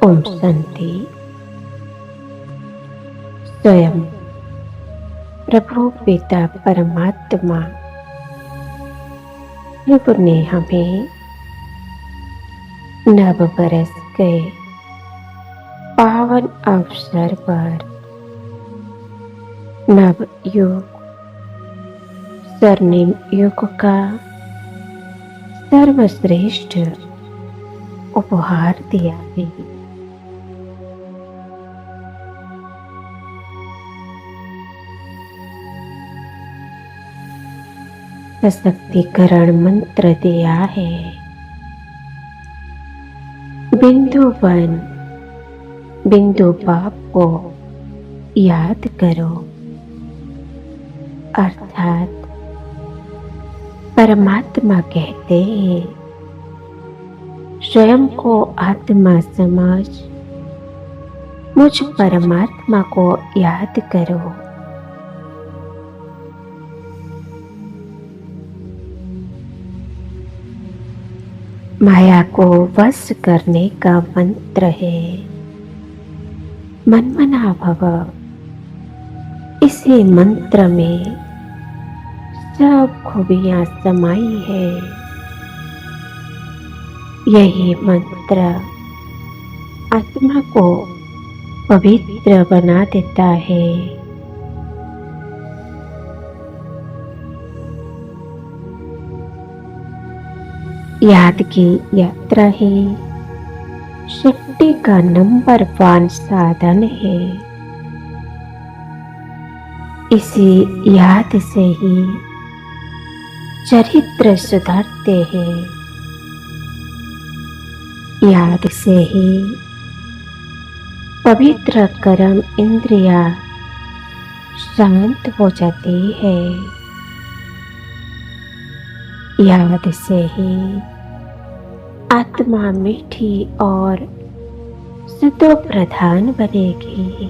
ओम शांति। स्वयं प्रभु पिता परमात्मा प्रभु ने हमें नव बरस के पावन अवसर पर नव युग स्वर्णिम युग का सर्वश्रेष्ठ उपहार दिया है। सशक्तिकरण मंत्र दिया है। बिंदु वन बिंदु बाप को याद करो, अर्थात परमात्मा कहते हैं स्वयं को आत्मा समझ मुझ परमात्मा को याद करो। माया को वश करने का मंत्र है मनमना भव। इसी मंत्र में सब खूबियां समाई है। यही मंत्र आत्मा को पवित्र बना देता है। याद की यात्रा ही शक्ति का नंबर 1 साधन है। इसी याद से ही चरित्र सुधरते हैं। याद से ही पवित्र कर्म इंद्रियां शांत हो जाती है। याद से ही आत्मा मीठी और सतो प्रधान बनेगी।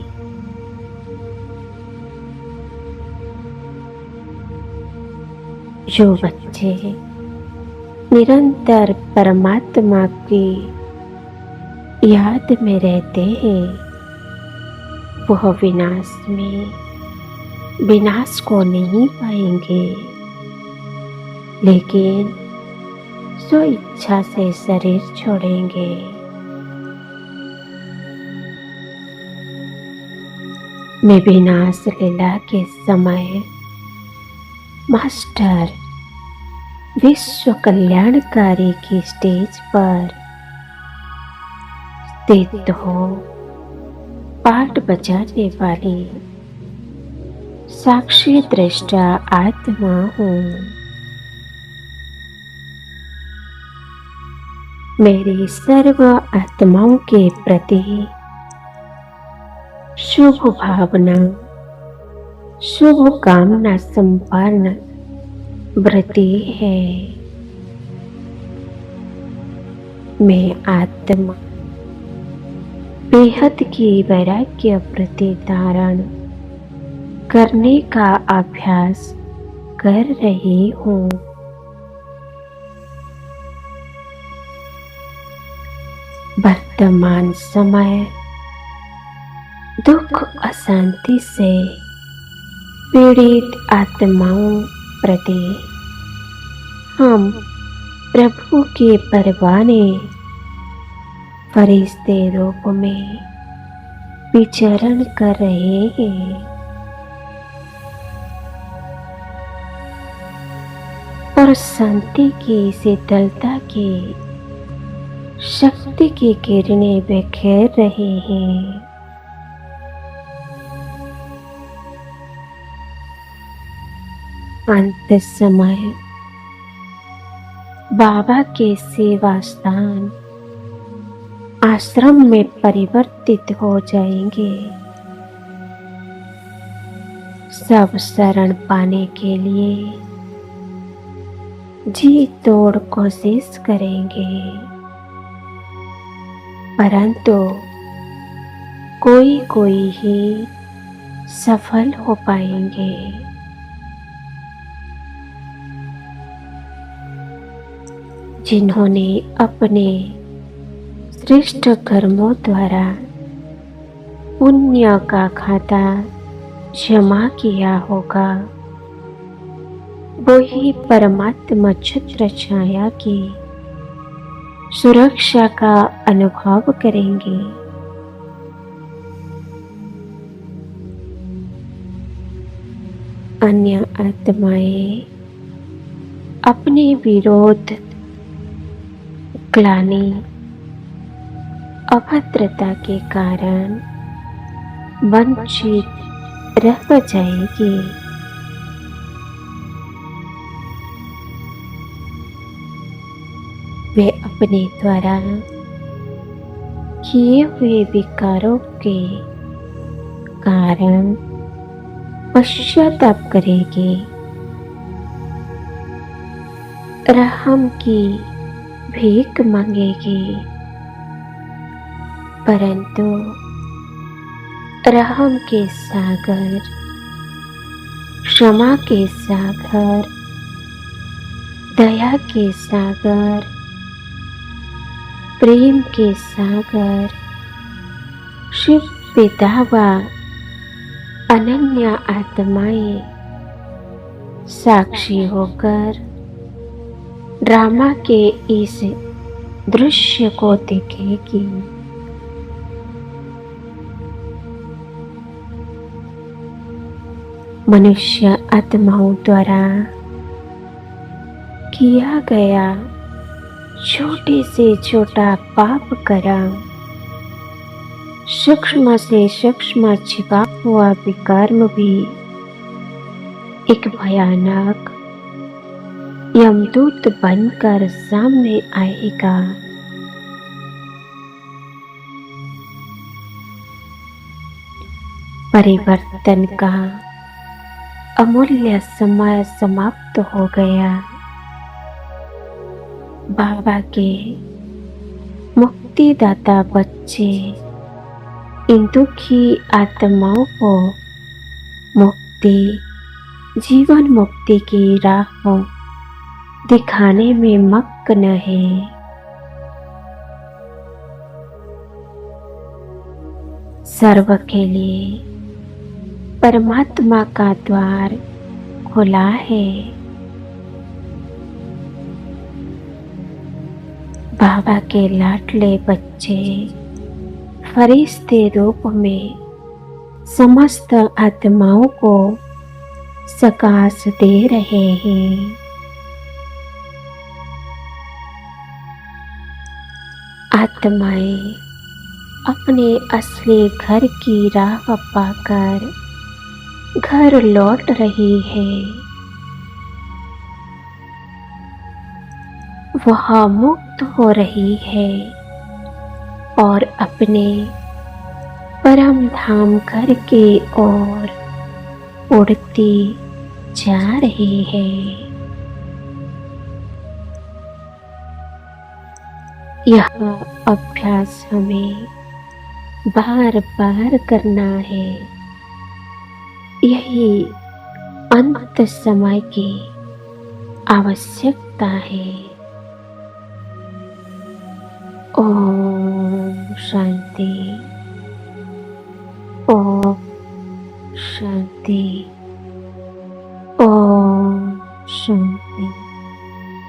जो बच्चे निरंतर परमात्मा की याद में रहते हैं वह विनाश में विनाश को नहीं पाएंगे, लेकिन स्व इच्छा से शरीर छोड़ेंगे। मैं विनाश लीला के समय मास्टर विश्व कल्याणकारी की स्टेज पर स्थित हो पाठ बजाने वाली साक्षी दृष्टा आत्मा हूँ। मेरी सर्व आत्माओं के प्रति शुभ भावना शुभ कामना संपन्न वृत्ति है। मैं आत्मा बेहद की वैराग्य वृत्ति धारण करने का अभ्यास कर रही हूँ। वर्तमान समय दुख अशांति से पीड़ित आत्माओं प्रति हम प्रभु के परवाने फरिश्ते रूप में विचरण कर रहे हैं। और शांति की शीतलता की शक्ति की किरणें बिखेर रहे हैं। अंत समय बाबा के सेवा स्थान आश्रम में परिवर्तित हो जाएंगे। सब शरण पाने के लिए जी तोड़ कोशिश करेंगे, परंतु कोई कोई ही सफल हो पाएंगे। जिन्होंने अपने श्रेष्ठ कर्मों द्वारा पुण्य का खाता जमा किया होगा, वो ही परमात्मा छत्र छाया की सुरक्षा का अनुभव करेंगे। अन्य आत्माएं अपने विरोध, ग्लानि, अभद्रता के कारण वंचित रह जाएगी। वे अपने द्वारा किए हुए विकारों के कारण पश्चाताप करेंगे, रहम की भीख मांगेगी, परंतु रहम के सागर, क्षमा के सागर, दया के सागर, प्रेम के सागर शिव पिता व अनन्य आत्माएं साक्षी होकर ड्रामा के इस दृश्य को देखेगी। मनुष्य आत्माओं द्वारा किया गया छोटे से छोटा पाप कर्म, सूक्ष्म से सूक्ष्म छिपा हुआ विकर्म भी एक भयानक यमदूत बनकर सामने आएगा। परिवर्तन का अमूल्य समय समाप्त हो गया। बाबा के मुक्तिदाता बच्चे इन दुखी आत्माओं को मुक्ति, जीवन मुक्ति की राह दिखाने में मग्न है। सर्व के लिए परमात्मा का द्वार खुला है। बाबा के लाडले बच्चे फरिश्ते रूप में समस्त आत्माओं को सकाश दे रहे हैं। आत्माएं अपने असली घर की राह पाकर घर लौट रही है। वह मुक्त हो रही है और अपने परम धाम घर की ओर उड़ती जा रही है। यह अभ्यास हमें बार बार करना है। यही अंत समय की आवश्यकता है। ओम शांति।